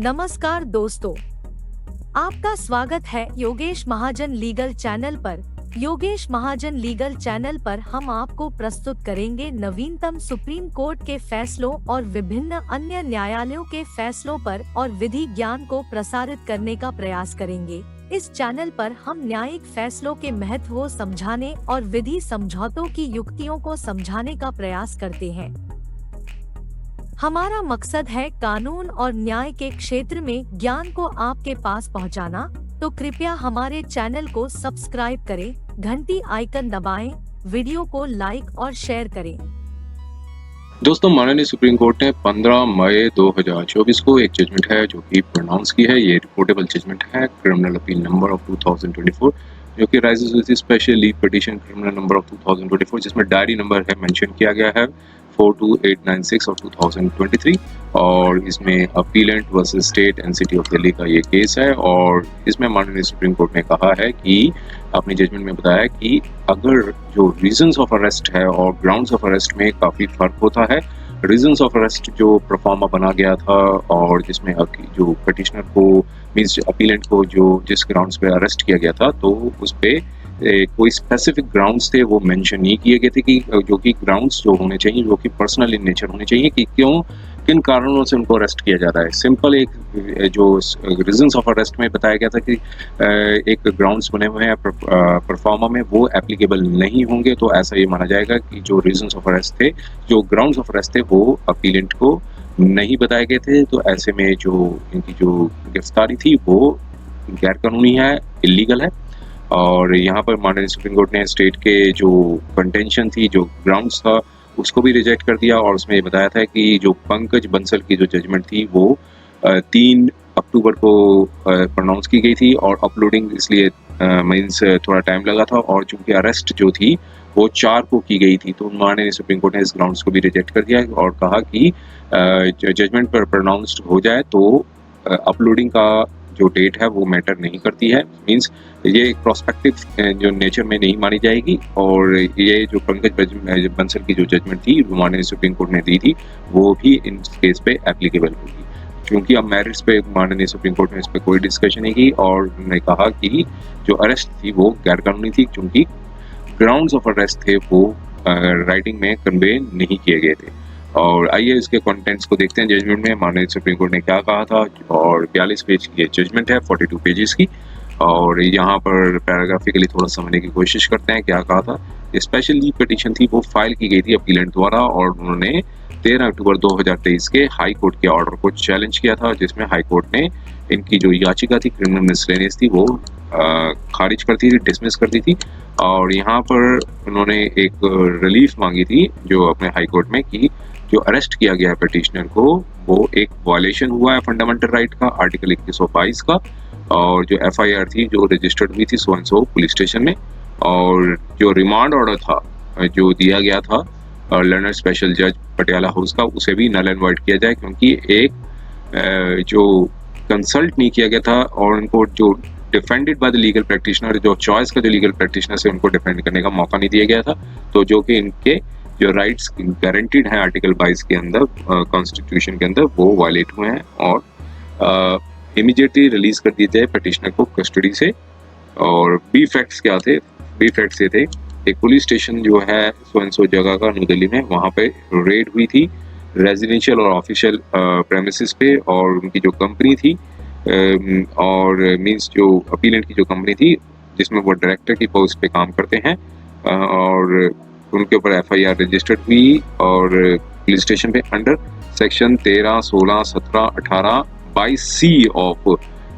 नमस्कार दोस्तों, आपका स्वागत है योगेश महाजन लीगल चैनल पर। योगेश महाजन लीगल चैनल पर हम आपको प्रस्तुत करेंगे नवीनतम सुप्रीम कोर्ट के फैसलों और विभिन्न अन्य न्यायालयों के फैसलों पर और विधि ज्ञान को प्रसारित करने का प्रयास करेंगे। इस चैनल पर हम न्यायिक फैसलों के महत्व को समझाने और विधि समझौतों की युक्तियों को समझाने का प्रयास करते हैं। हमारा मकसद है कानून और न्याय के क्षेत्र में ज्ञान को आपके पास पहुंचाना, तो कृपया हमारे चैनल को सब्सक्राइब करें, घंटी आइकन दबाएं, वीडियो को लाइक और शेयर करें। दोस्तों, माननीय सुप्रीम कोर्ट ने 15 मई 2024 को एक जजमेंट है जो कि प्रोनाउंस की है। ये रिपोर्टेबल जजमेंट है क्रिमिनल अपील नंबर ऑफ 2024, जो कि rises with special leave petition criminal number of 2024, जिसमें डायरी नंबर है मेंशन किया गया है 42896 ऑफ 2023, और इसमें appellate versus state and city of Delhi का ये केस है। और इसमें माननीय सुप्रीम कोर्ट ने कहा है कि अपने जजमेंट में बताया कि अगर जो रीजंस ऑफ अरेस्ट है और ग्राउंड्स ऑफ अरेस्ट में काफ़ी फर्क होता है। रीजंस ऑफ अरेस्ट जो प्रोफार्मा बना गया था और जिसमें जो पिटिशनर को मींस अपीलेंट को जो जिस ग्राउंड्स पे अरेस्ट किया गया था, तो उस पे कोई स्पेसिफिक ग्राउंड्स थे वो मेंशन नहीं किए गए थे कि जो कि ग्राउंड्स जो होने चाहिए, जो कि पर्सनल इन नेचर होने चाहिए कि क्यों किन कारणों से उनको अरेस्ट किया जा रहा है। सिंपल एक जो रीजंस ऑफ अरेस्ट में बताया गया था कि एक ग्राउंड्स बने हुए हैं परफॉर्मा में, वो एप्लीकेबल नहीं होंगे, तो ऐसा ये माना जाएगा कि जो रीजंस ऑफ अरेस्ट थे, जो ग्राउंड्स ऑफ अरेस्ट थे, वो अपीलेंट को नहीं बताए गए थे। तो ऐसे में जो इनकी जो गिरफ्तारी थी वो गैर कानूनी है, इलीगल है। और यहाँ पर माननीय सुप्रीम कोर्ट ने स्टेट के जो कंटेंशन थी, जो ग्राउंड्स था, उसको भी रिजेक्ट कर दिया। और उसमें ये बताया था कि जो पंकज बंसल की जो जजमेंट थी वो 3 अक्टूबर को प्रोनाउंस की गई थी, और अपलोडिंग इसलिए मीन्स थोड़ा टाइम लगा था, और चूंकि अरेस्ट जो थी वो 4 को की गई थी, तो माननीय सुप्रीम कोर्ट ने इस ग्राउंड्स को भी रिजेक्ट कर दिया और कहा कि जजमेंट पर प्रोनाउंस्ड हो जाए तो अपलोडिंग का जो डेट है वो मैटर नहीं करती है। मींस ये एक प्रोस्पेक्टिव जो नेचर में नहीं मानी जाएगी। और ये जो पंकज बंसल की जो जजमेंट थी माननीय सुप्रीम कोर्ट ने दी थी, वो भी इन केस पे एप्लीकेबल होगी, क्योंकि अब मैरिट्स पे माननीय सुप्रीम कोर्ट ने इस पर कोई डिस्कशन नहीं की। और उन्होंने कहा कि जो अरेस्ट थी वो गैर कानूनी थी, क्योंकि ग्राउंड्स ऑफ अरेस्ट थे वो राइटिंग में कन्वे नहीं किए गए थे। और आइए इसके कंटेंट्स को देखते हैं जजमेंट में माननीय सुप्रीम कोर्ट ने क्या कहा था। और 42 पेज की जजमेंट है, 42 पेजेस की। और यहाँ पर पैराग्राफिकली थोड़ा समझने की कोशिश करते हैं क्या कहा था। स्पेशल लीव पिटीशन थी वो फाइल की गई थी अपीलेंट द्वारा, और उन्होंने 13 अक्टूबर 2023 के हाई कोर्ट के ऑर्डर को चैलेंज किया था, जिसमें हाई कोर्ट ने इनकी जो याचिका थी क्रिमिनल मिसलेनियस थी वो खारिज कर दी थी, डिसमिस कर दी थी। और यहाँ पर उन्होंने एक रिलीफ मांगी थी जो अपने हाई कोर्ट में कि जो अरेस्ट किया गया है पिटिशनर को, वो एक वायलेशन हुआ है फंडामेंटल राइट का, आर्टिकल 2122 का। और जो एफआईआर थी जो रजिस्टर्ड हुई थी so and so police station में, और जो रिमांड ऑर्डर था जो दिया गया था लर्नर स्पेशल जज पटियाला हाउस का, उसे भी नल एंड वॉइड किया जाए, क्योंकि एक जो कंसल्ट नहीं किया गया था और उनको जो defended by the legal practitioner, जो चॉइस का जो लीगल प्रैक्टिशनर से उनको डिफेंड करने का मौका नहीं दिया गया था, तो जो कि इनके जो राइट्स गारंटीड हैं आर्टिकल 22 के अंदर कॉन्स्टिट्यूशन के अंदर, वो वायलेट हुए हैं। और इमीडिएटली रिलीज कर दिए जाए पिटिशनर को कस्टडी से। और बी फैक्ट्स क्या थे? बी फैक्ट्स ये थे, एक पुलिस स्टेशन जो है सो एंड सो जगह का न्यू दिल्ली में, वहाँ पे रेड हुई थी रेजिडेंशियल और ऑफिशियल प्रेमिसेस पे, और उनकी जो कंपनी थी और मींस जो अपीलेंट की जो कंपनी थी जिसमें वो डायरेक्टर की पोस्ट पे काम करते हैं, और उनके ऊपर एफआईआर रजिस्टर्ड हुई। और पुलिस स्टेशन पे under section 13, 16, 17, 18, 22C of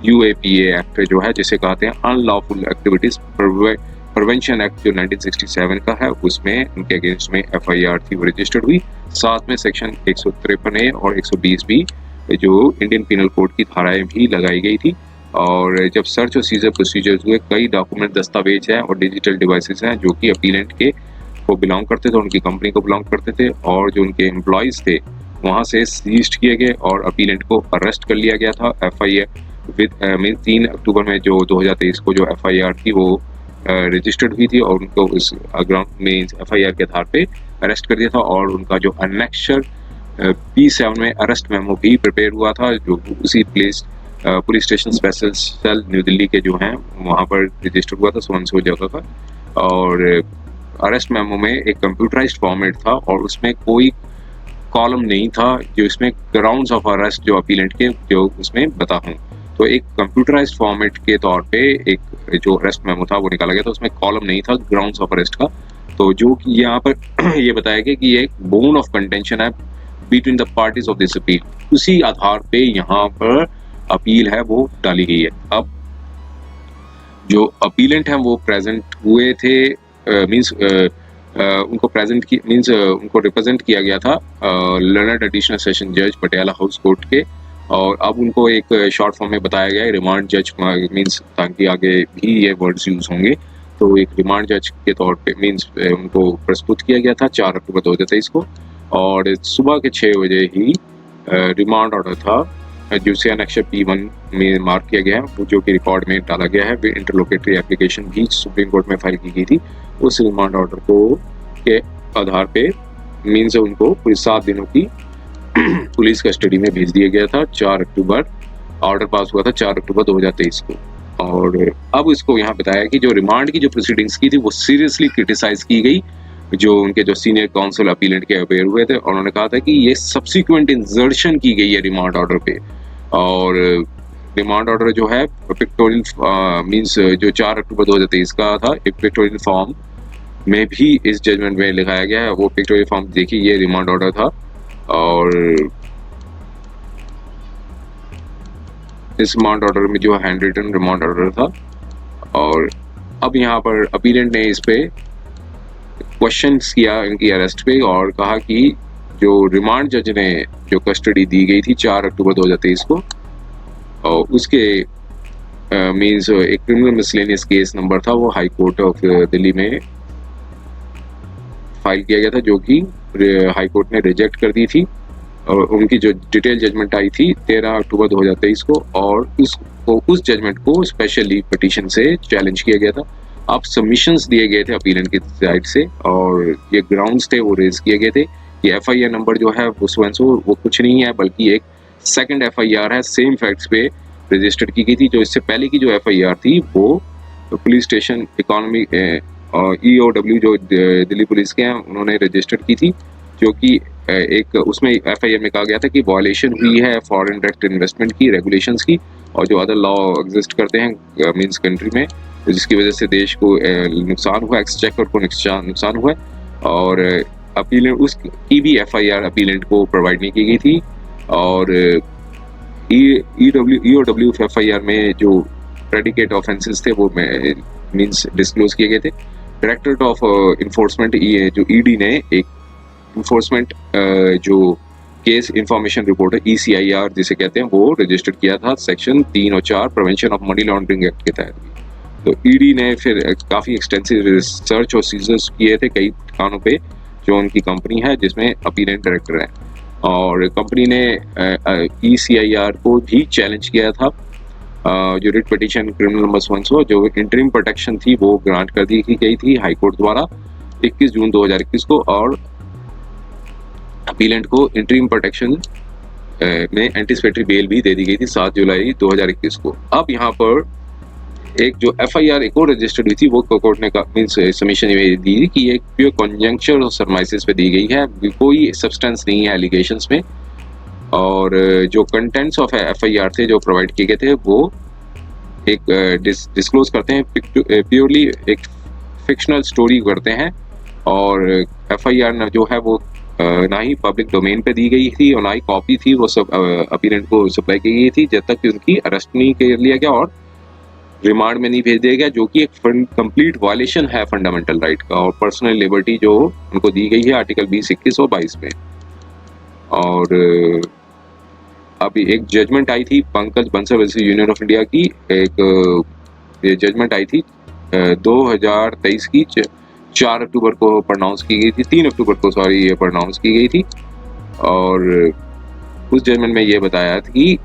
UAPA act जो है, जिसे कहते हैं अनलॉफुल एक्टिविटीज प्रिवेंशन एक्ट जो 1967 का है, उसमें उनके अगेंस्ट में एफआईआर थी वो रजिस्टर्ड हुई। साथ में सेक्शन 153A और 120B जो इंडियन पीनल कोड की धाराएं भी लगाई गई थी। और जब सर्च और सीजर प्रोसीजर्स हुए, कई डॉक्यूमेंट दस्तावेज हैं और डिजिटल डिवाइसेस हैं जो कि अपीलेंट के को बिलोंग करते थे, उनकी कंपनी को बिलोंग करते थे, और जो उनके एम्प्लॉयज थे वहाँ से सीज्ड किए गए और अपीलेंट को अरेस्ट कर लिया गया था। एफआईआर विद 3 अक्टूबर में जो 2023 को जो एफआईआर थी वो रजिस्टर्ड हुई थी, और उनको इस ग्राउंड में एफआईआर के आधार पे अरेस्ट कर दिया था। और उनका जो अनेक्शर P7 में अरेस्ट मेमो भी प्रिपेयर हुआ था, जो उसी police station special cell New Delhi के जो हैं वहाँ पर रजिस्टर हुआ था, सो जगह का। और अरेस्ट मेमो में एक कंप्यूटराइज्ड फॉर्मेट था और उसमें कोई कॉलम नहीं था जो इसमें ग्राउंड्स ऑफ अरेस्ट जो अपीलेंट के जो उसमें बता हूँ। तो एक कंप्यूटराइज्ड फॉर्मेट के तौर पे एक जो अरेस्ट मेमो था वो निकाला गया था, उसमें कॉलम नहीं था ग्राउंड्स ऑफ अरेस्ट का। तो जो कि यहाँ पर ये बताया गया कि ये एक बोन ऑफ कंटेंशन है between the parties of this appeal, उसी आधार पे यहाँ पर अपील है वो डाली गई है। अब जो अपीलेंट हैं वो प्रेजेंट हुए थे, मींस उनको प्रेजेंट की मींस उनको रिप्रेजेंट किया गया था लर्नड एडिशनल सेशन जज पटियाला हाउस कोर्ट के, और अब उनको एक शॉर्ट फॉर्म में बताया गया है रिमांड जज, मींस ताकि आगे भी ये वर्ड्स यूज होंगे। तो एक रिमांड जज के तौर पे मींस उनको प्रस्तुत किया गया था 4 अक्टूबर 2023 को, और सुबह के 6 बजे ही रिमांड ऑर्डर था जिसे अनेक्शर P1 में मार्क किया गया है, जो कि रिकॉर्ड में डाला गया है। इंटरलोकेटरी एप्लीकेशन भी सुप्रीम कोर्ट में फाइल की गई थी। उस रिमांड ऑर्डर को के आधार पे मींस उनको पूरी 7 दिनों की पुलिस कस्टडी में भेज दिया गया था। 4 अक्टूबर ऑर्डर पास हुआ था 4 अक्टूबर 2023 को। और अब इसको यहाँ बताया कि जो रिमांड की जो प्रोसीडिंग्स की थी वो सीरियसली क्रिटिसाइज की गई, जो उनके जो सीनियर काउंसिल अपीलेंट के अवेयर हुए थे, और उन्होंने कहा था कि ये सब्सिक्वेंट इंसर्शन की गई है रिमांड ऑर्डर पे। और रिमांड ऑर्डर जो है पिक्टोरियल मींस जो 4 अक्टूबर 2023 का था, एक पिक्टोरियल फॉर्म में भी इस जजमेंट में लिखाया गया है। वो पिक्टोरियल फॉर्म देखिए, ये रिमांड ऑर्डर था और इस रिमांड ऑर्डर में जो हैंड रिटन रिमांड ऑर्डर था। और अब यहाँ पर अपीलेंट ने इस पे क्वेश्चन किया इनकी अरेस्ट पे और कहा कि जो रिमांड जज ने जो कस्टडी दी गई थी 4 अक्टूबर 2023 को, और उसके मींस एक क्रिमिनल मिसलेनियस केस नंबर था, वो हाई कोर्ट ऑफ दिल्ली में फाइल किया गया था, जो कि हाई कोर्ट ने रिजेक्ट कर दी थी। और उनकी जो डिटेल जजमेंट आई थी 13 अक्टूबर 2023 को, और उस जजमेंट को स्पेशली पिटीशन से चैलेंज किया गया था। अब सबमिशंस दिए गए थे अपीलेंट की साइड से, और ये ग्राउंड्स थे वो रेज किए गए थे। ये FIR नंबर जो है वो कुछ नहीं है, बल्कि एक सेकंड FIR है, सेम फैक्ट्स पे रजिस्टर्ड की गई थी। जो इससे पहले की जो FIR थी वो पुलिस स्टेशन इकोनॉमी EOW जो दिल्ली पुलिस के हैं उन्होंने रजिस्टर्ड की थी, जो कि एक उसमें FIR में कहा गया था कि वायलेशन हुई है फॉरेन डायरेक्ट इन्वेस्टमेंट की, रेगुलेशंस की, और जो अदर लॉ एग्जिस्ट करते हैं मींस कंट्री में, जिसकी वजह से देश को नुकसान हुआ, एक्सचेकर को नुकसान हुआ। और अपीलेंट उसकी भी FIR अपीलेंट को प्रोवाइड नहीं की गई थी। और EOW FIR में जो प्रेडिकेट ऑफेंसेस थे वो मींस डिस्क्लोज किए गए थे। डायरेक्टरेट ऑफ इन्फोर्समेंट जो ED ने एक इन्फोर्समेंट जो केस इंफॉर्मेशन रिपोर्ट है ECIR जिसे कहते हैं, वो रजिस्टर्ड किया था सेक्शन 3 और 4 prevention of money laundering act के तहत। तो ED ने फिर काफ़ी एक्सटेंसिव रिसर्च और सीजर्स किए थे कई ठिकानों पे जो उनकी कंपनी है जिसमें अपीलेंट डायरेक्टर है, और कंपनी ने ECIR को भी चैलेंज किया था। जो रिट पिटीशन क्रिमिनल नंबर 100 जो इंटरिम प्रोटेक्शन थी वो ग्रांट कर दी गई थी हाई कोर्ट द्वारा 21 जून 2021 को, और अपीलेंट को इंटरिम प्रोटेक्शन में एंटीसिपेटरी बेल भी दे दी गई थी 7 जुलाई 2021 को। अब यहाँ पर एक जो FIR एक और रजिस्टर्ड हुई थी वो कोर्ट ने मींस सबमिशन दी कि एक प्योर कॉन्जंक्चर और सरमाइसिस पे दी गई है, कोई सब्सटेंस नहीं है एलिगेशंस में। और जो कंटेंट्स ऑफ FIR थे जो प्रोवाइड किए गए थे वो एक डिस्क्लोज करते हैं, प्योरली एक फिक्शनल स्टोरी करते हैं। और FIR जो है वो ना ही पब्लिक डोमेन पे दी गई थी और ना ही कॉपी थी, वो सब अपीलेंट को सप्लाई की गई थी जब तक कि उनकी अरेस्ट नहीं कर लिया गया और रिमांड में नहीं भेज दिया गया, जो कि एक कंप्लीट वायलेशन है फंडामेंटल राइट का और पर्सनल लिबर्टी जो उनको दी गई है आर्टिकल 20, 21 और 22 में। और अभी एक जजमेंट आई थी Pankaj Bansal versus union of India की, एक ये जजमेंट आई थी 2023 की 4 अक्टूबर को प्रोनाउंस की गई थी, 3 अक्टूबर को सॉरी ये प्रोनाउंस की गई थी। और उस जजमेंट में ये बताया था कि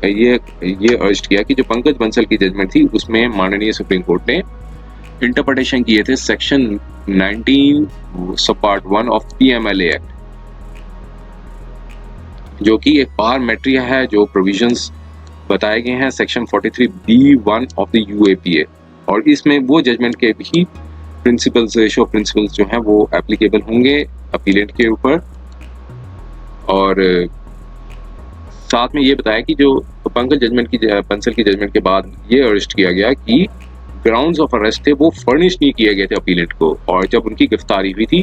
ये अर्ज किया कि जो पंकज बंसल की जजमेंट थी उसमें माननीय सुप्रीम कोर्ट ने इंटरप्रिटेशन किए थे सेक्शन 19 सब पार्ट 1 ऑफ PMLA एक्ट, जो कि एक पारामेट्रिया है, जो प्रोविजंस बताए गए हैं section 43B1 of the UAPA, और इसमें वो जजमेंट के भी प्रिंसिपल्स, रेशो ऑफ प्रिंसिपल्स जो हैं वो एप्लीकेबल होंगे अपीलेंट के ऊपर। और साथ में ये बताया कि जो पंसल की जजमेंट के बाद ये अरेस्ट किया गया कि ग्राउंड्स ऑफ अरेस्ट थे वो फर्निश नहीं किए गए थे अपीलेंट को, और जब उनकी गिरफ्तारी हुई थी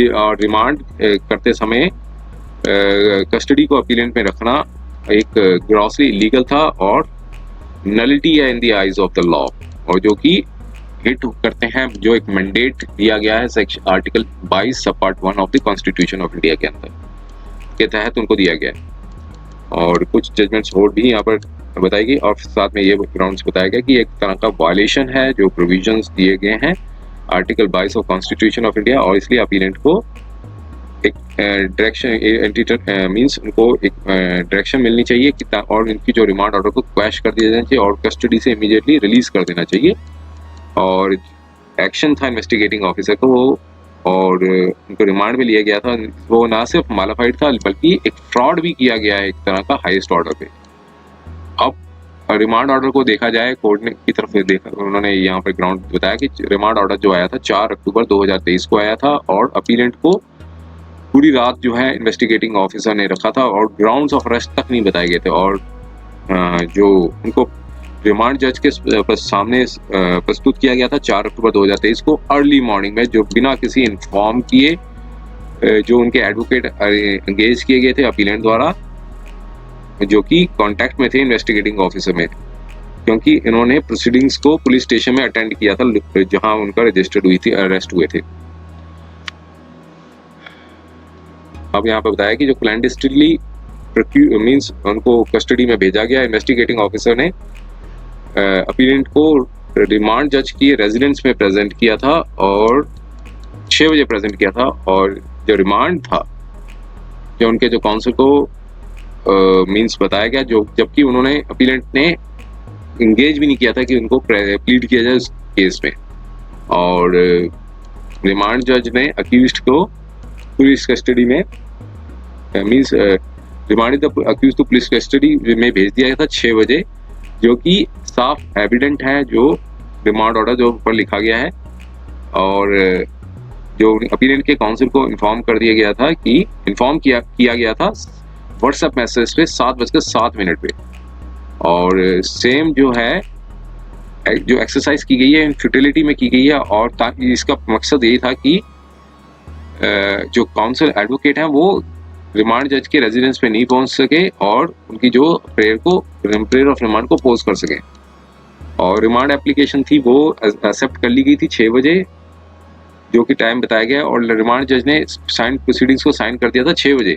और रिमांड करते समय कस्टडी को अपीलेंट में रखना एक ग्रॉसली इलीगल था और नलिटी है in the eyes of the law, और जो कि हिट करते हैं जो एक मैंडेट दिया गया है सेक्शन आर्टिकल 22 सब part 1 of the constitution of India के अंदर के तहत उनको दिया गया है। और कुछ जजमेंट्स और भी यहाँ पर बताई गई, और साथ में ये ग्राउंड्स बताया गया कि एक तरह का वायलेशन है जो प्रोविजंस दिए गए हैं article 22 of constitution of India, और इसलिए अपीलेंट को एक डायरेक्शन मींस उनको एक डायरेक्शन मिलनी चाहिए कि और इनकी जो रिमांड ऑर्डर को क्वैश कर दिया जाना चाहिए और कस्टडी से इमीडिएटली रिलीज कर देना चाहिए। और एक्शन था इन्वेस्टिगेटिंग ऑफिसर को वो, और उनको रिमांड में लिया गया था, वो ना सिर्फ मालाफाइड था बल्कि एक फ्रॉड भी किया गया है एक तरह का हाईएस्ट ऑर्डर पे। अब रिमांड ऑर्डर को देखा जाए, कोर्ट ने की तरफ देखा, उन्होंने यहाँ पर ग्राउंड बताया कि रिमांड ऑर्डर जो आया था 4 अक्टूबर 2023 को आया था, और अपीलेंट को पूरी रात जो है इन्वेस्टिगेटिंग ऑफिसर ने रखा था और ग्राउंड्स ऑफ अरेस्ट तक नहीं बताए गए थे, और जो उनको रिमांड जज के सामने प्रस्तुत किया गया था 4 अक्टूबर 2023 को अर्ली मॉर्निंग में, जो बिना किसी इन्फॉर्म किए जो उनके एडवोकेट एंगेज किए गए थे अपीलेंट द्वारा, जो कि कांटेक्ट में थे इन्वेस्टिगेटिंग ऑफिसर में, क्योंकि इन्होंने प्रोसीडिंग्स को पुलिस स्टेशन में अटेंड किया था जहां उनका रजिस्टर्ड हुई थी, अरेस्ट हुए थे। अब यहाँ पे बताया कि जो क्लैंडस्टिनली मींस उनको कस्टडी में भेजा गया, इन्वेस्टिगेटिंग ऑफिसर ने अपीलेंट को रिमांड जज की रेजिडेंस में प्रेजेंट किया था और 6 बजे प्रेजेंट किया था, और जो रिमांड था जो उनके जो काउंसिल को मींस बताया गया, जो जबकि उन्होंने अपीलेंट ने इंगेज भी नहीं किया था कि उनको प्लीड किया जाए उस केस में, और रिमांड जज ने अक्यूज्ड को पुलिस कस्टडी में means remanded the accused to police custody में भेज दिया गया था 6 बजे, जो कि साफ एविडेंट है जो रिमांड ऑर्डर जो ऊपर लिखा गया है, और जो अपीलेंट के काउंसिल को इन्फॉर्म कर दिया गया था कि इन्फॉर्म किया गया था व्हाट्सएप मैसेज पे 7:07 पे, और सेम जो है जो एक्सरसाइज की गई है इन फ्यूटिलिटी में की गई है, और इसका मकसद यही था कि जो काउंसिल एडवोकेट हैं वो रिमांड जज के रेजिडेंस पे नहीं पहुंच सके और उनकी जो प्रेयर ऑफ रिमांड को पोज कर सके, और रिमांड एप्लीकेशन थी वो एक्सेप्ट कर ली गई थी 6 बजे जो कि टाइम बताया गया, और रिमांड जज ने साइन प्रोसीडिंग्स को साइन कर दिया था 6 बजे।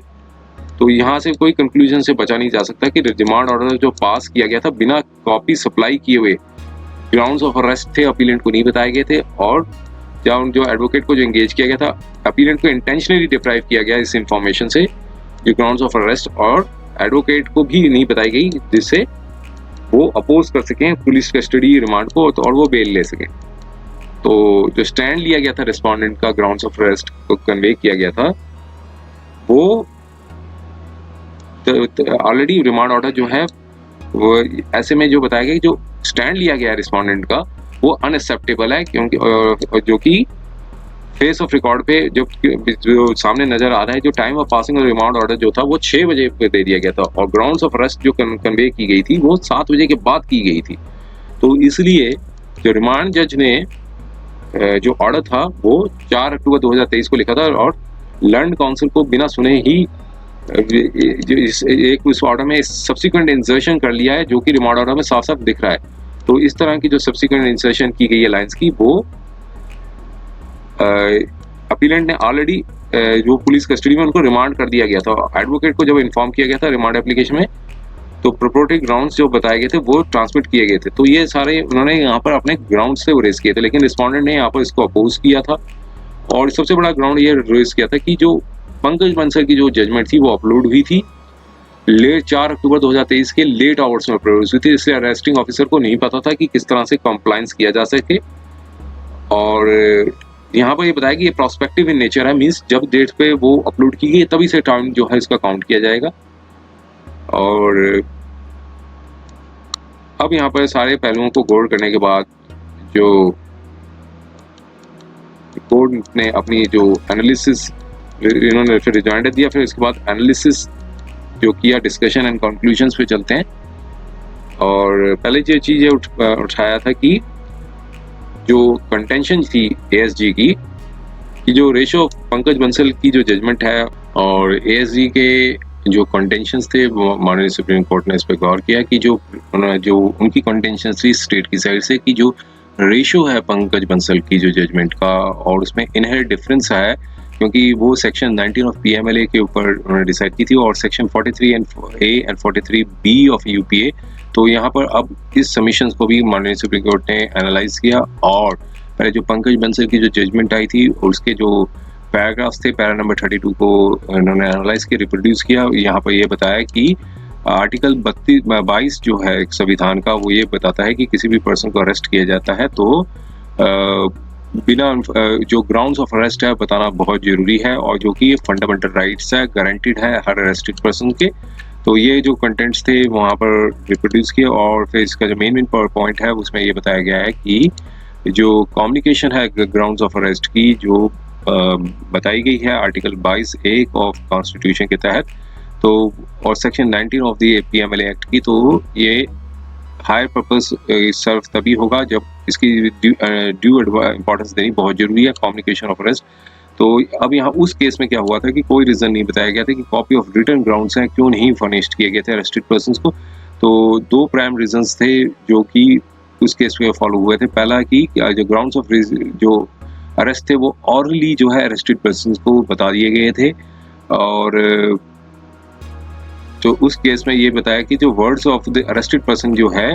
तो यहाँ से कोई कंक्लूजन से बचा नहीं जा सकता कि रिमांड ऑर्डर जो पास किया गया था बिना कॉपी सप्लाई किए हुए ग्राउंड्स ऑफ अरेस्ट थे, अपीलेंट को नहीं बताए गए थे, और जहाँ जो एडवोकेट को जो एंगेज किया गया था अपीलेंट को इंटेंशनली डिप्राइव किया गया इस इंफॉर्मेशन से जो ग्राउंड्स ऑफ अरेस्ट, और एडवोकेट को भी नहीं बताई गई जिससे वो अपोज कर सकें पुलिस कस्टडी रिमांड को और वो बेल ले सकें। तो जो स्टैंड लिया गया था रिस्पोंडेंट का ग्राउंड्स ऑफ अरेस्ट को कन्वे किया गया था वो ऑलरेडी रिमांड ऑर्डर जो है वो ऐसे में जो बताया गया जो स्टैंड लिया गया रिस्पोंडेंट का वो अनएक्सेप्टेबल है, क्योंकि जो कि फेस ऑफ रिकॉर्ड पे जो सामने नजर आ रहा है, जो time of passing of remand order जो था वो 6 बजे पे दे दिया गया था और ग्राउंड्स ऑफ अरेस्ट जो कन्वे की गई थी वो 7 बजे के बाद की गई थी। तो इसलिए जो रिमांड जज ने जो ऑर्डर था वो 4 अक्टूबर 2023 को लिखा था और लर्न काउंसिल को बिना सुने ही एक उस ऑर्डर में सब्सिक्वेंट इंसर्शन कर लिया है, जो कि रिमांड ऑर्डर में साफ साफ दिख रहा है। तो इस तरह की जो सब्सिक्वेंट इंसर्शन की गई है लाइंस की, वो अपीलेंट ने ऑलरेडी जो पुलिस कस्टडी में उनको रिमांड कर दिया गया था। एडवोकेट को जब इन्फॉर्म किया गया था रिमांड एप्लीकेशन में, तो प्रोपोर्टेड ग्राउंड्स जो बताए गए थे वो ट्रांसमिट किए गए थे। तो ये सारे उन्होंने यहाँ पर अपने ग्राउंड से रेज किए थे, लेकिन रिस्पोंडेंट ने यहाँ पर इसको अपोज किया था। और सबसे बड़ा ग्राउंड ये रेज किया था कि जो पंकज बंसल की जो जजमेंट थी वो अपलोड हुई थी लेट 4 अक्टूबर 2023 के लेट आवर्स में अपलोड हुई थी, इसलिए अरेस्टिंग ऑफिसर को नहीं पता था कि किस तरह से कंप्लायंस किया जा सके। और यहाँ पर ये बताया कि ये प्रोस्पेक्टिव इन नेचर है, मींस जब डेट पे वो अपलोड की गई तभी से टाइम जो है इसका काउंट किया जाएगा। और अब यहाँ पर सारे पहलुओं को गौर करने के बाद जो कोर्ट ने अपनी जो एनालिसिस इन्होंने फिर रिजॉइंडर दिया, फिर इसके बाद एनालिसिस जो किया, डिस्कशन एंड कंक्लूजन्स पे चलते हैं। और पहले जो चीज़ उठाया था कि जो कंटेंशन थी एएसजी की कि जो रेशो ऑफ पंकज बंसल की जो जजमेंट है और एएसजी के जो कंटेंशंस थे, वो माननीय सुप्रीम कोर्ट ने इस पर गौर किया कि जो उनकी कंटेंशंस थी स्टेट की साइड से कि जो रेशो है पंकज बंसल की जो जजमेंट का, और उसमें इनहेरेंट डिफरेंस है क्योंकि वो सेक्शन 19 ऑफ पीएमएलए के ऊपर उन्होंने डिसाइड की थी और section 43 and 43 B of UPA. तो यहाँ पर अब इस सबमिशंस को भी माननीय सुप्रीम कोर्ट ने एनालाइज किया और पहले जो पंकज बंसल की जो जजमेंट आई थी उसके जो पैराग्राफ्स थे, पैरा नंबर 32 को इन्होंने एनालाइज किया, रिप्रोड्यूस किया। यहाँ पर ये बताया कि आर्टिकल 22 जो है संविधान का, वो ये बताता है कि किसी भी पर्सन को अरेस्ट किया जाता है तो बिना जो ग्राउंड्स ऑफ अरेस्ट है बताना बहुत जरूरी है, और जो कि ये फंडामेंटल राइट्स है, गारंटीड है हर अरेस्टेड पर्सन के। तो ये जो कंटेंट्स थे वहाँ पर रिप्रोड्यूस किए और फिर इसका जो मेन पॉइंट है उसमें ये बताया गया है कि जो कम्युनिकेशन है ग्राउंड्स ऑफ अरेस्ट की जो बताई गई है आर्टिकल 22(1) ऑफ कॉन्स्टिट्यूशन के तहत, तो और section 19 of the PMLA act की, तो ये हायर पर्पस सर्व तभी होगा जब इसकी ड्यू इम्पोर्टेंस देनी बहुत जरूरी है, कम्युनिकेशन ऑफ अरेस्ट। तो अब यहाँ उस केस में क्या हुआ था कि कोई रीज़न नहीं बताया गया था कि कॉपी ऑफ रिटन ग्राउंड्स हैं क्यों नहीं फर्निश्ड किए गए थे अरेस्टेड पर्सन्स को। तो दो प्राइम रीजंस थे जो कि उस केस में फॉलो हुए थे। पहला कि जो ग्राउंड्स ऑफ जो अरेस्ट थे वो ऑरली जो है अरेस्टेड पर्सन्स को बता दिए गए थे, और तो उस केस में ये बताया कि जो words of the arrested person जो है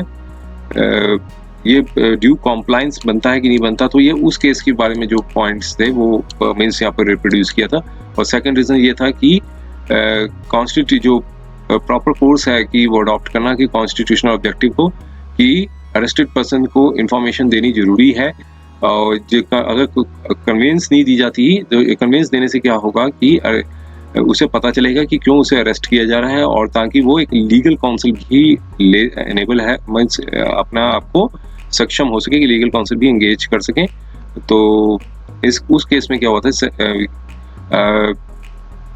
ये ड्यू कॉम्प्लायंस बनता है कि नहीं बनता, तो ये उस केस के बारे में जो पॉइंट्स थे वो मीन्स यहाँ पर रिप्रोड्यूस किया था। और सेकंड रीज़न ये था कि जो प्रॉपर कोर्स है कि वो अडॉप्ट करना कि कॉन्स्टिट्यूशनल ऑब्जेक्टिव को कि अरेस्टेड पर्सन को इंफॉर्मेशन देनी जरूरी है, और अगर कन्वेंस नहीं दी जाती तो कन्वेंस देने से क्या होगा कि उसे पता चलेगा कि क्यों उसे अरेस्ट किया जा रहा है, और ताकि वो एक लीगल काउंसिल भी एनेबल है, मीन्स अपना आपको सक्षम हो सके कि लीगल काउंसिल भी एंगेज कर सकें। तो उस केस में क्या होता है,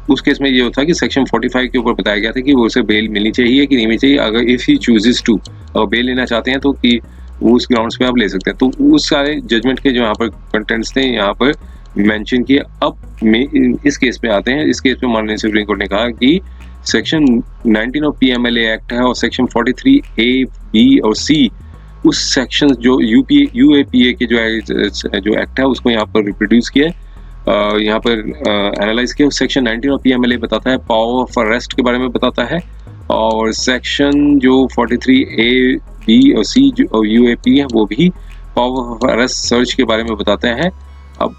उस केस में ये होता कि सेक्शन 45 के ऊपर बताया गया था कि वो उसे बेल मिलनी चाहिए कि नहीं मिलनी चाहिए, अगर इफ़ ही चूजेस टू, अगर बेल लेना चाहते हैं तो कि वो उस ग्राउंड्स पे आप ले सकते हैं। तो उस सारे जजमेंट के जो यहाँ पर कंटेंट्स थे यहाँ पर मेंशन किए। अब इस केस पे आते हैं। इस केस पे माननीय सुप्रीम कोर्ट ने कहा कि सेक्शन 19 ऑफ पीएमएलए एक्ट है और सेक्शन 43 ए, बी और सी उस सेक्शन जो यूएपीए के जो एक्ट है उसको यहाँ पर रिप्रोड्यूस किया, यहाँ पर एनालाइज किया। सेक्शन 19 ऑफ पीएमएलए बताता है पावर ऑफ अरेस्ट के बारे में बताता है, और सेक्शन जो 43 ए, बी और सी जो यूएपी है वो भी पावर ऑफ अरेस्ट सर्च के बारे में बताते हैं। अब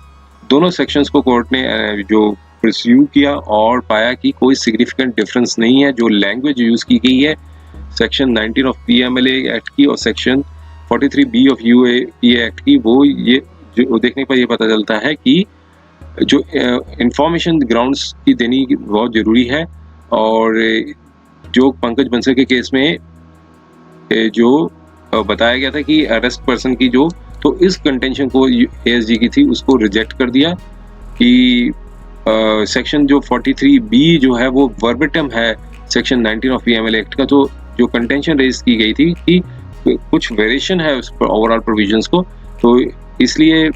दोनों सेक्शंस को कोर्ट ने जो परस्यू किया और पाया कि कोई सिग्निफिकेंट डिफरेंस नहीं है। जो लैंग्वेज यूज़ की गई है सेक्शन 19 ऑफ पीएमएलए एक्ट की और section 43 B of UAPA act की, वो ये जो देखने पर ये पता चलता है कि जो इंफॉर्मेशन ग्राउंड्स की देनी बहुत ज़रूरी है। और जो पंकज बंसल के केस में जो बताया गया था कि अरेस्ट पर्सन की जो, तो इस कंटेंशन को एएसजी की थी उसको रिजेक्ट कर दिया कि सेक्शन जो 43 बी जो है वो वर्बेटम है सेक्शन 19 ऑफ पीएमएलए एक्ट का। तो जो कंटेंशन रेज की गई थी कि कुछ वेरिएशन है उस पर ओवरऑल प्रोविजंस को, तो इसलिए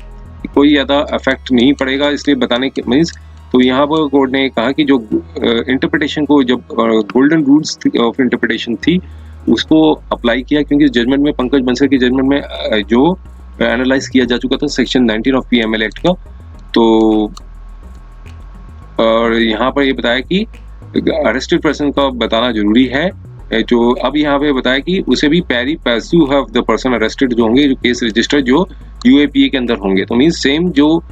कोई ज़्यादा इफेक्ट नहीं पड़ेगा, इसलिए बताने के मीन्स। तो यहाँ पर कोर्ट ने कहा कि जो इंटरप्रिटेशन को जब गोल्डन रूल्स ऑफ इंटरप्रिटेशन थी उसको अप्लाई किया, क्योंकि जजमेंट में पंकज बंसल की जजमेंट में जो एनालाइज किया जा चुका था सेक्शन 19 ऑफ पीएमएलए एक्ट का। तो और यहाँ पर ये बताया कि अरेस्टेड पर्सन का बताना जरूरी है। जो अब यहाँ पे बताया कि उसे भी पैरी पैसिव है द पर्सन अरेस्टेड जो होंगे, जो केस रजिस्टर जो यूएपीए के अंदर होंगे, तो मीन्स सेम जो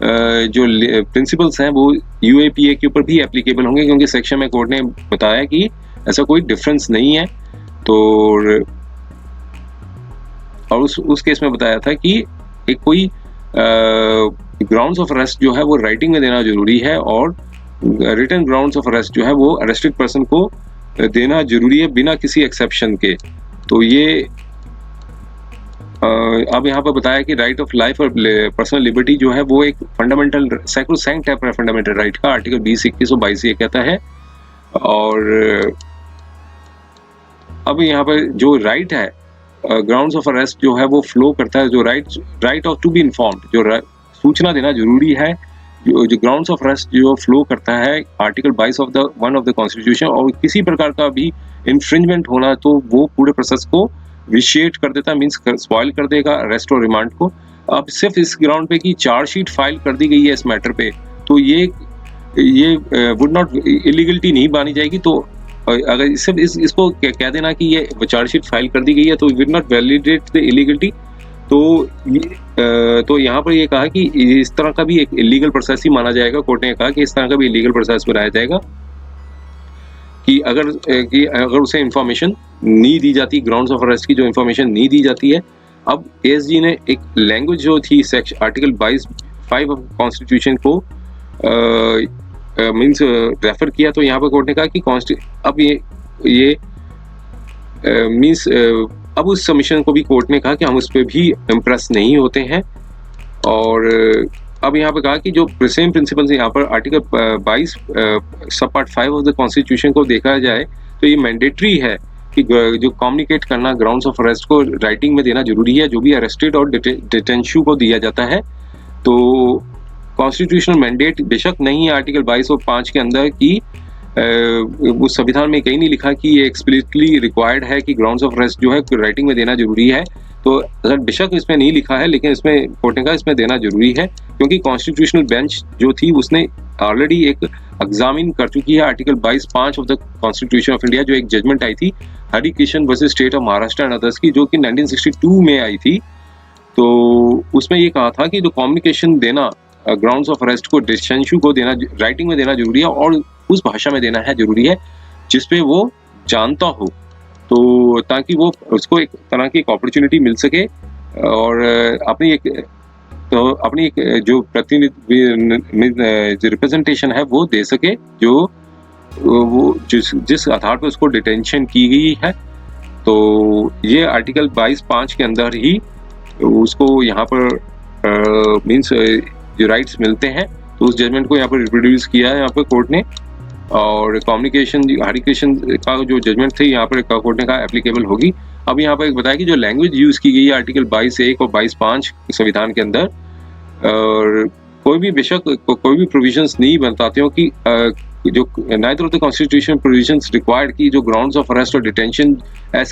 प्रिंसिपल्स हैं वो यूएपीए के ऊपर भी एप्लीकेबल होंगे, क्योंकि सेक्शन में कोर्ट ने बताया कि ऐसा कोई डिफरेंस नहीं है। तो और उस केस में बताया था कि एक कोई ग्राउंड्स ऑफ अरेस्ट जो है वो राइटिंग में देना जरूरी है, और रिटन ग्राउंड्स ऑफ अरेस्ट जो है वो अरेस्टेड पर्सन को देना जरूरी है बिना किसी एक्सेप्शन के। तो ये अब यहाँ पर बताया कि राइट ऑफ लाइफ और पर्सनल लिबर्टी जो है वो एक फंडामेंटल सैक्रोसैंक्ट है फंडामेंटल राइट का, आर्टिकल 20, 21 और 22 ये कहता है। और अब यहाँ पर जो राइट है ग्राउंड्स ऑफ अरेस्ट जो है वो फ्लो करता है, जो right of to be informed, जो सूचना देना जरूरी है, जो ग्राउंड्स ऑफ अरेस्ट जो फ्लो करता है article 22 of the 1 of the constitution, और किसी प्रकार का भी इन्फ्रिंजमेंट होना तो वो पूरे प्रोसेस को विशिएट कर देता है, मींस स्पॉइल कर देगा अरेस्ट और रिमांड को। अब सिर्फ इस ग्राउंड पे कि चार्जशीट फाइल कर दी गई है इस मैटर पे, तो ये वुड नॉट इलीगलिटी नहीं मानी जाएगी। तो अगर सिर्फ इसको कह देना कि ये चार्जशीट फाइल कर दी गई है तो will not validate the illegality. तो यहाँ पर ये कहा कि इस तरह का भी एक इलीगल प्रोसेस ही माना जाएगा। कोर्ट ने कहा कि इस तरह का भी इलीगल प्रोसेस बनाया जाएगा कि अगर उसे इंफॉर्मेशन नहीं दी जाती, ग्राउंड्स ऑफ अरेस्ट की जो इंफॉर्मेशन नहीं दी जाती है। अब एएसजी ने एक लैंग्वेज जो थी सेक्शन आर्टिकल 22(5) ऑफ कॉन्स्टिट्यूशन को मीन्स रेफर किया। तो यहाँ पर कोर्ट ने कहा कि अब ये मीन्स अब उस सबमिशन को भी कोर्ट ने कहा कि हम उस पर भी इम्प्रेस नहीं होते हैं। और अब यहाँ पे कहा कि जो सेम प्रिंसिपल यहाँ पर आर्टिकल 22 सब पार्ट 5 ऑफ द कॉन्स्टिट्यूशन को देखा जाए तो ये मैंडेटरी है कि जो कम्युनिकेट करना ग्राउंड्स ऑफ अरेस्ट को राइटिंग में देना जरूरी है, जो भी अरेस्टेड और डिटेंशन को दिया जाता है। तो कॉन्स्टिट्यूशनल मैंडेट बेशक नहीं है आर्टिकल 22 और 5 के अंदर की वो संविधान में कहीं नहीं लिखा कि ये एक्सप्लिसिटली रिक्वायर्ड है कि ग्राउंड्स ऑफ अरेस्ट जो है राइटिंग में देना जरूरी है। तो अगर बेशक इसमें नहीं लिखा है, लेकिन इसमें कोर्ट ने कहा इसमें देना जरूरी है, क्योंकि कॉन्स्टिट्यूशनल बेंच जो थी उसने ऑलरेडी एक एग्जामिन कर चुकी है article 22(5) of the constitution of India, जो एक जजमेंट आई थी Hari Kishan versus state of Maharashtra and others की, जो कि 1962 में आई थी। तो उसमें ये कहा था कि जो कम्युनिकेशन देना ग्राउंड्स ऑफ अरेस्ट को डिटेंशन को देना राइटिंग में देना जरूरी है, और उस भाषा में देना है जरूरी है जिसपे वो जानता हो, तो ताकि वो उसको एक तरह की एक अपॉर्चुनिटी मिल सके और अपनी एक जो प्रतिनिधि रिप्रेजेंटेशन है वो दे सके, जो वो जिस आधार पर उसको डिटेंशन की गई है। तो ये आर्टिकल 22(5) के अंदर ही उसको यहाँ पर मीन्स जो राइट्स मिलते हैं। तो उस जजमेंट को यहाँ पर रिप्रोड्यूस किया है यहाँ पर कोर्ट ने। और कम्युनिकेशन हरिकृष्ण का जो जजमेंट थी यहाँ पर कोर्ट ने कहा एप्लीकेबल होगी। अब यहाँ पर एक बताया कि जो लैंग्वेज यूज की गई है आर्टिकल 22(1) और 22(5) संविधान के अंदर, और कोई भी बेशक कोई भी प्रोविजंस नहीं बताते हो कि जो neither of the constitution provisions required की जो ग्राउंड्स ऑफ अरेस्ट और डिटेंशन एस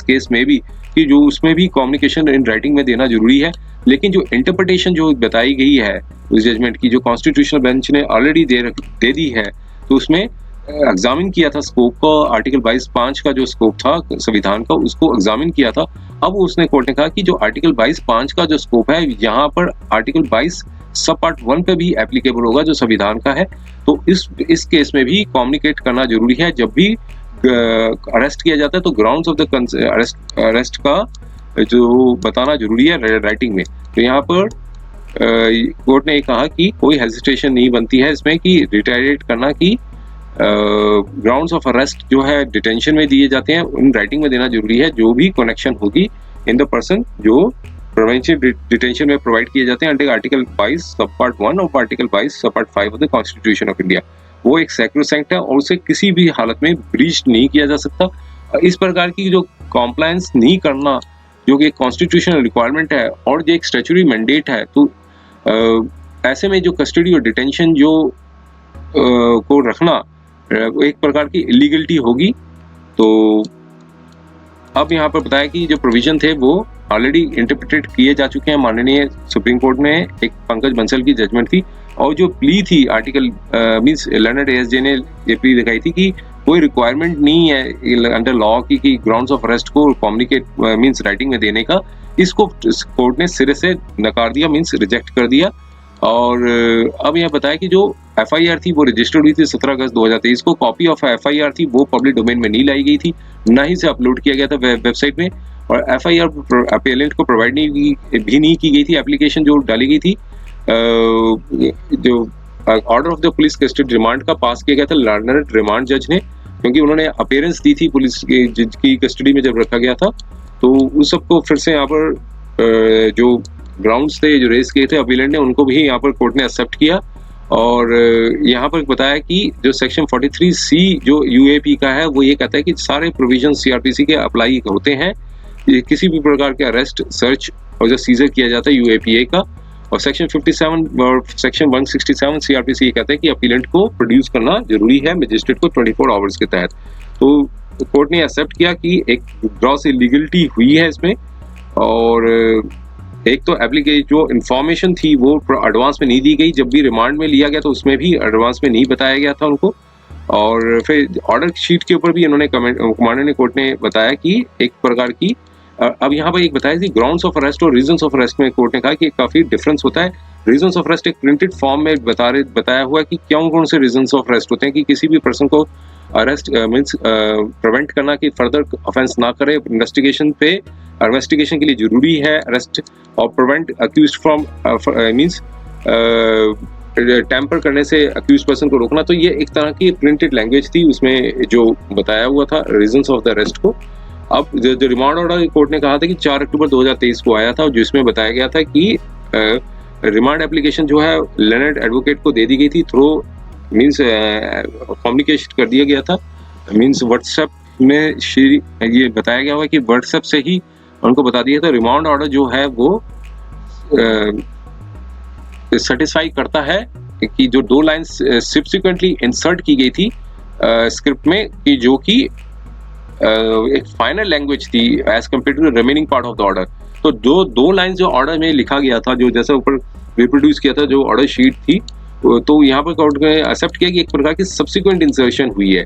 केस में भी कि जो उसमें भी कम्युनिकेशन इन राइटिंग में देना जरूरी है। लेकिन जो इंटरप्रिटेशन जो बताई गई है उस जजमेंट की, जो कॉन्स्टिट्यूशनल बेंच ने ऑलरेडी दे दी है, तो उसमें एग्जामिन किया था स्कोप का, आर्टिकल 22(5) का जो स्कोप था संविधान का उसको एग्जामिन किया था। अब उसने कोर्ट ने कहा कि जो आर्टिकल 22(5) का जो स्कोप है यहाँ पर आर्टिकल 22 सब पार्ट 1 पे भी एप्लीकेबल होगा जो संविधान का है। तो इस केस में भी कम्युनिकेट करना जरूरी है। जब भी अरेस्ट किया जाता है तो ग्राउंड्स ऑफ द अरेस्ट का जो बताना जरूरी है राइटिंग में। तो यहाँ पर कोर्ट ने कहा कि कोई हेजिटेशन नहीं बनती है इसमें कि रिटायरेट करना कि ग्राउंड्स ऑफ अरेस्ट जो है डिटेंशन में दिए जाते हैं उन राइटिंग में देना जरूरी है, जो भी कनेक्शन होगी इन द पर्सन जो प्रोविंशियल डिटेंशन में प्रोवाइड किए जाते हैं अंडर आर्टिकल 22 सब पार्ट 1 और आर्टिकल 22 सब part 5 of the constitution of India. वो एक सैक्रोसैंक्ट है और उसे किसी भी हालत में ब्रीच नहीं किया जा सकता। इस प्रकार की जो कॉम्प्लायंस नहीं करना जो कि एक कॉन्स्टिट्यूशनल रिक्वायरमेंट है और जो एक स्टैच्यूटरी मैंडेट है, तो ऐसे में जो कस्टडी और डिटेंशन जो को रखना एक प्रकार की इलीगलिटी होगी। तो अब यहाँ पर बताया कि जो प्रोविजन थे वो ऑलरेडी इंटरप्रिटेट किए जा चुके हैं माननीय सुप्रीम कोर्ट में। एक पंकज बंसल की जजमेंट थी और जो प्ली थी आर्टिकल मींस लर्नड एएसजे ने ये प्ली दिखाई थी कि कोई रिक्वायरमेंट नहीं है अंडर लॉ की ग्राउंड्स ऑफ अरेस्ट को कम्युनिकेट मींस राइटिंग में देने का। इसको कोर्ट ने सिरे से नकार दिया, मींस रिजेक्ट कर दिया। और अब यह बताया कि जो एफआईआर थी वो रजिस्टर्ड हुई थी 17 अगस्त 2023 को। कॉपी ऑफ एफआईआर थी वो पब्लिक डोमेन में नहीं लाई गई थी, ना ही से अपलोड किया गया था वेबसाइट में। और एफआईआर अपेलेंट को प्रोवाइड नहीं की गई थी। एप्लीकेशन जो डाली गई थी जो order of the police custody remand का पास किया गया था लर्नड रिमांड जज ने, क्योंकि उन्होंने अपीयरेंस दी थी पुलिस की कस्टडी में जब रखा गया था, तो उस सबको फिर से यहाँ पर जो ग्राउंड्स थे जो रेज किए थे अपीलेंट ने, उनको भी यहाँ पर कोर्ट ने एक्सेप्ट किया। और यहाँ पर बताया कि जो सेक्शन 43C जो यूएपी का है वो ये कहता है कि सारे प्रोविजन सीआरपीसी के अप्लाई होते हैं किसी भी प्रकार के अरेस्ट, सर्च और जो सीजर किया जाता है यूएपीए का। और सेक्शन 57 और सेक्शन 167 सीआरपीसी ये कहता है कि अपीलेंट को प्रोड्यूस करना जरूरी है मजिस्ट्रेट को 24 आवर्स के तहत। तो कोर्ट ने एक्सेप्ट किया कि एक ग्रॉस इलीगलिटी हुई है इसमें, और एक तो एप्लीकेशन जो इन्फॉर्मेशन थी वो एडवांस में नहीं दी गई, जब भी रिमांड में लिया गया तो उसमें भी एडवांस में नहीं बताया गया था उनको। और फिर ऑर्डर शीट के ऊपर भी इन्होंने कमांडर ने कोर्ट ने बताया कि एक प्रकार की अब यहाँ पर एक बताया कि ग्राउंड्स ऑफ अरेस्ट और रीजंस ऑफ अरेस्ट में कोर्ट ने कहा कि काफी डिफरेंस होता है। रीजंस ऑफ अरेस्ट एक प्रिंटेड फॉर्म में बताया हुआ है कि क्यों कौन से रीजंस ऑफ अरेस्ट होते हैं, कि किसी भी पर्सन को अरेस्ट मीन्स प्रिवेंट करना कि फर्दर ऑफेंस ना करे, इन्वेस्टिगेशन के लिए जरूरी है अरेस्ट, और prevent accused from means tamper करने से अक्यूज पर्सन को रोकना। तो ये एक तरह की प्रिंटेड लैंग्वेज थी उसमें जो बताया हुआ था रीजंस ऑफ द अरेस्ट को। अब जो रिमांड ऑर्डर कोर्ट ने कहा था कि 4 अक्टूबर 2023 को आया था, जिसमें बताया गया था कि रिमांड एप्लीकेशन जो है लेनर्ड एडवोकेट को दे दी गई थी थ्रू मीन्स कम्युनिकेशन कर दिया गया था, मीन्स व्हाट्सएप में ये बताया गया हुआ कि व्हाट्सएप से ही उनको बता दिया था। रिमांड ऑर्डर जो है वो सेटिस्फाई करता है कि जो 2 लाइन्स सब्सिक्वेंटली इंसर्ट की गई थी स्क्रिप्ट में, कि जो कि एक फाइनल लैंग्वेज थी as compare to the remaining part of the order. तो जो 2 लाइन जो ऑर्डर में लिखा गया था, जो जैसे ऊपर रिप्रोड्यूस किया था जो ऑर्डर शीट थी, तो यहाँ पर कोर्ट ने एक्सेप्ट किया कि एक प्रकार की सब्सिक्वेंट इंसर्शन हुई है।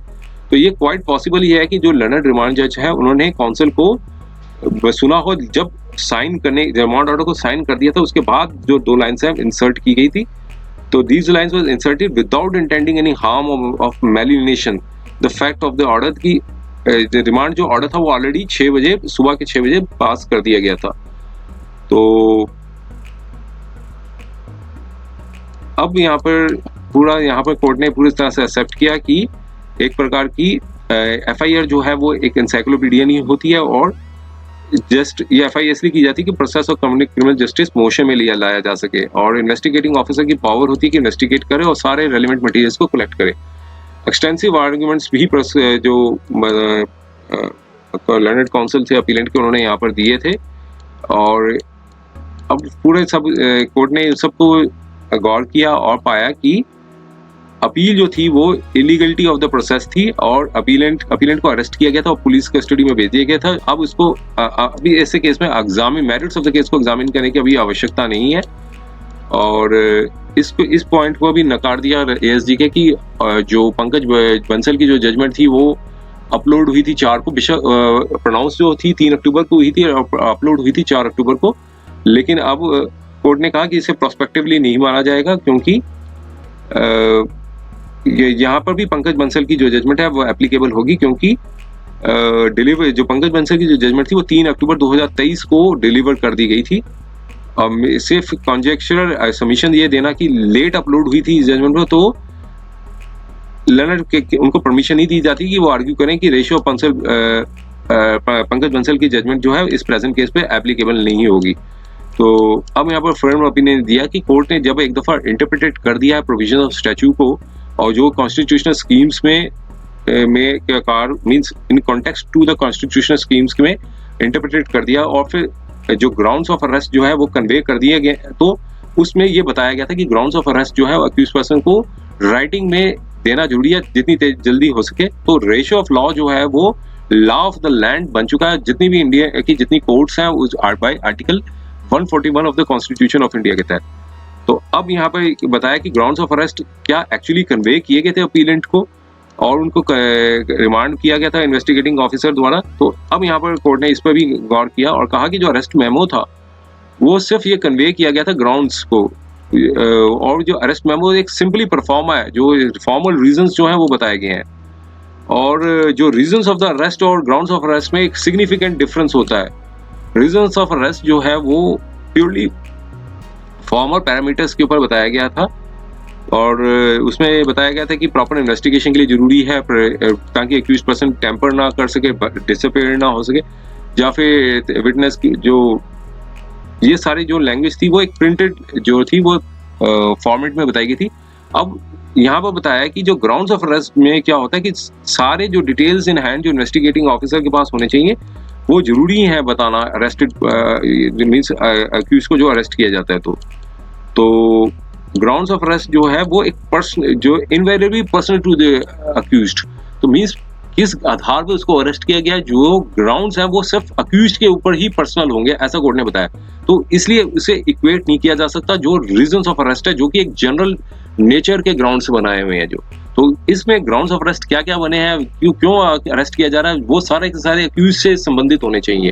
तो ये क्वाइट पॉसिबल ही है कि जो लर्नड रिमांड जज है उन्होंने काउंसिल को सुना हो, जब साइन करने रिमांड ऑर्डर को साइन कर दिया था उसके बाद जो 2 लाइन्स हैं इंसर्ट की गई थी। तो these lines was inserted without intending any harm of malignation the fact of the order की रिमांड जो ऑर्डर था वो ऑलरेडी 6 बजे सुबह के 6 बजे पास कर दिया गया था। तो अब यहाँ पर कोर्ट ने पूरी तरह से एक्सेप्ट किया कि एक प्रकार की एफआईआर जो है वो एक एनसाइक्लोपीडिया नहीं होती है, और जस्ट ये एफआईआर इसलिए की जाती है कि process of criminal justice motion में लिया जा सके, और इन्वेस्टिगेटिंग ऑफिसर की पावर होती है कि इन्वेस्टिगेट करे और सारे रेलिवेंट मटेरियल्स को कलेक्ट करे। एक्सटेंसिव आर्ग्यूमेंट्स भी जो लर्नड काउंसिल थे अपीलेंट के उन्होंने यहाँ पर दिए थे, और अब पूरे सब कोर्ट ने सबको गौर किया और पाया कि अपील जो थी वो इलीगलिटी ऑफ द प्रोसेस थी, और अपीलेंट को अरेस्ट किया गया था और पुलिस कस्टडी में भेज दिया गया था। अब उसको अभी ऐसे केस में मेरिट्स ऑफ द केस को एग्जामिन करने की अभी आवश्यकता नहीं है, और इस पॉइंट को भी नकार दिया एएसजी के कि जो पंकज बंसल की जो जजमेंट थी वो अपलोड हुई थी 4 को, प्रोनाउंस जो थी 3 अक्टूबर को हुई थी और अपलोड हुई थी 4 अक्टूबर को। लेकिन अब कोर्ट ने कहा कि इसे प्रोस्पेक्टिवली नहीं माना जाएगा, क्योंकि यहाँ पर भी पंकज बंसल की जो जजमेंट है वो एप्लीकेबल होगी, क्योंकि जो पंकज बंसल की जो जजमेंट थी वो 3 अक्टूबर 2023 को डिलीवर कर दी गई थी। सिर्फ कॉन्जेक्चुरल सबमिशन ये देना कि लेट अपलोड हुई थी इस जजमेंट में, तो लर्नर के उनको परमिशन नहीं दी जाती कि वो आर्ग्यू करें कि रेशियो पंकज बंसल की जजमेंट जो है इस प्रेजेंट केस पे एप्लीकेबल नहीं होगी। तो अब यहाँ पर फर्म ओपिनियन दिया कि कोर्ट ने जब एक दफ़ा इंटरप्रेटेड कर दिया है प्रोविजन ऑफ स्टैच्यू को, और जो कॉन्स्टिट्यूशनल स्कीम्स में means in context to the constitutional schemes में इंटरप्रेटेड कर दिया, और फिर जो ग्राउंड्स ऑफ अरेस्ट जो है वो कन्वे कर दिए गए, तो उसमें ये बताया गया था कि ग्राउंड्स ऑफ अरेस्ट जो है अक्यूज पर्सन को राइटिंग में देना जरूरी है जितनी जल्दी हो सके। तो रेशियो ऑफ लॉ जो है वो लॉ ऑफ द लैंड बन चुका है, जितनी भी इंडिया की जितनी कोर्ट्स हैं उस bye article 141 of the constitution of India के तहत। तो अब यहाँ पर बताया कि ग्राउंड्स ऑफ अरेस्ट क्या एक्चुअली कन्वे किए गए थे अपीलेंट को, और उनको रिमांड किया गया था इन्वेस्टिगेटिंग ऑफिसर द्वारा। तो अब यहाँ पर कोर्ट ने इस पर भी गौर किया और कहा कि जो अरेस्ट मेमो था वो सिर्फ ये कन्वे किया गया था ग्राउंड्स को, और जो अरेस्ट मेमो एक सिंपली परफॉर्मा है, जो फॉर्मल रीजंस जो हैं वो बताए गए हैं, और जो रीजंस ऑफ द अरेस्ट और ग्राउंड्स ऑफ अरेस्ट में एक सिग्निफिकेंट डिफरेंस होता है। रीजंस ऑफ अरेस्ट जो है वो प्योरली फॉर्मल पैरामीटर्स के ऊपर बताया गया था, और उसमें बताया गया था कि प्रॉपर इन्वेस्टिगेशन के लिए जरूरी है ताकि एक्यूज पर्सन टेम्पर ना कर सके, डिसअपीयर ना हो सके, या फिर विटनेस की जो ये सारी जो लैंग्वेज थी वो एक प्रिंटेड जो थी वो फॉर्मेट में बताई गई थी। अब यहाँ पर बताया कि जो ग्राउंड्स ऑफ अरेस्ट में क्या होता है कि सारे जो डिटेल्स इन हैंड जो इन्वेस्टिगेटिंग ऑफिसर के पास होने चाहिए वो जरूरी है बताना, अरेस्टेड मींस अक्यूज को जो अरेस्ट किया जाता है। तो ग्राउंड्स ऑफ अरेस्ट जो है वो एक पर्सन जो invariably personal to the accused, तो मींस किस आधार पर उसको अरेस्ट किया गया, जो ग्राउंड्स है वो सिर्फ अक्यूज्ड के ऊपर ही पर्सनल होंगे, ऐसा कोर्ट ने बताया। तो इसलिए उसे इक्वेट नहीं किया जा सकता जो रीजंस ऑफ अरेस्ट है, जो कि एक जनरल नेचर के ग्राउंड से बनाए हुए हैं। जो तो इसमें ग्राउंड्स ऑफ अरेस्ट क्या क्या बने हैं, क्यों अरेस्ट किया जा रहा है, वो सारे के सारे अक्यूज से संबंधित होने चाहिए,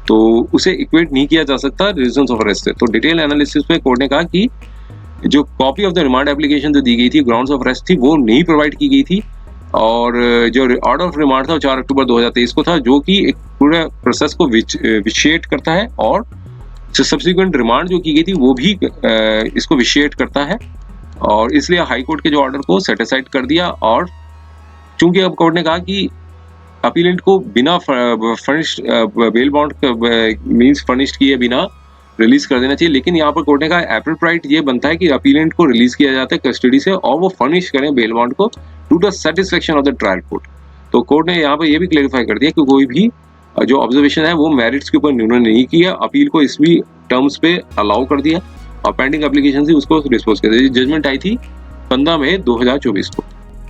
तो उसे इक्वेट नहीं किया जा सकता रीजंस ऑफ अरेस्ट से। तो डिटेल एनालिसिस पे कोर्ट ने कहा कि जो copy of the remand application जो दी गई थी, ग्राउंड्स ऑफ अरेस्ट थी, वो नहीं प्रोवाइड की गई थी, और जो ऑर्डर ऑफ रिमांड था वो 4 अक्टूबर 2023 को था, जो कि एक पूरे प्रोसेस को विशिएट करता है, और जो सब्सिक्वेंट रिमांड जो की गई थी वो भी इसको विशिएट करता है, और इसलिए हाई कोर्ट के जो ऑर्डर को सेट असाइड कर दिया। और चूंकि अब कोर्ट ने कहा कि अपीलेंट को बिना furnished bail bond means furnished किए बिना रिलीज कर देना चाहिए, लेकिन यहाँ पर कोर्ट ने कहा एप्रोप्रिएट राइट ये बनता है कि अपीलेंट को रिलीज किया जाता है कस्टडी से, और वो फर्निश करें बेल बॉन्ड को to the satisfaction of the trial court. तो कोर्ट ने यहाँ पर ये भी क्लेरिफाई कर दिया कि कोई भी जो ऑब्जर्वेशन है वो मेरिट्स के ऊपर निर्णय नहीं किया, अपील को इस भी टर्म्स पे अलाउ कर दिया, और पेंडिंग एप्लीकेशन थी उसको डिस्पोज कर दिया। जजमेंट आई थी 15 मई 2024 को।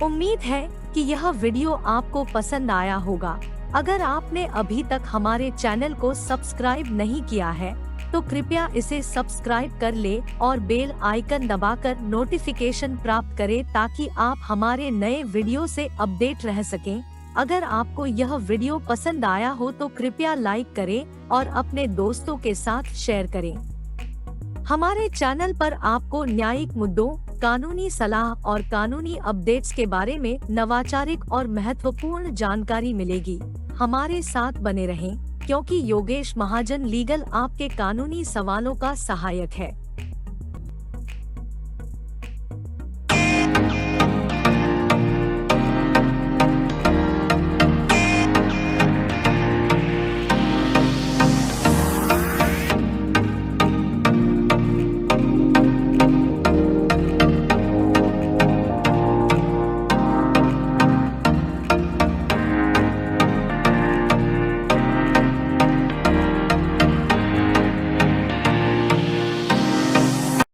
उम्मीद है कि यह वीडियो आपको पसंद आया होगा। अगर आपने अभी तक हमारे चैनल को सब्सक्राइब नहीं किया है तो कृपया इसे सब्सक्राइब कर ले और बेल आइकन दबाकर नोटिफिकेशन प्राप्त करें, ताकि आप हमारे नए वीडियो से अपडेट रह सकें। अगर आपको यह वीडियो पसंद आया हो तो कृपया लाइक करें और अपने दोस्तों के साथ शेयर करें। हमारे चैनल पर आपको न्यायिक मुद्दों, कानूनी सलाह और कानूनी अपडेट्स के बारे में नवाचारिक और महत्वपूर्ण जानकारी मिलेगी। हमारे साथ बने रहें, क्योंकि योगेश महाजन लीगल आपके कानूनी सवालों का सहायक है।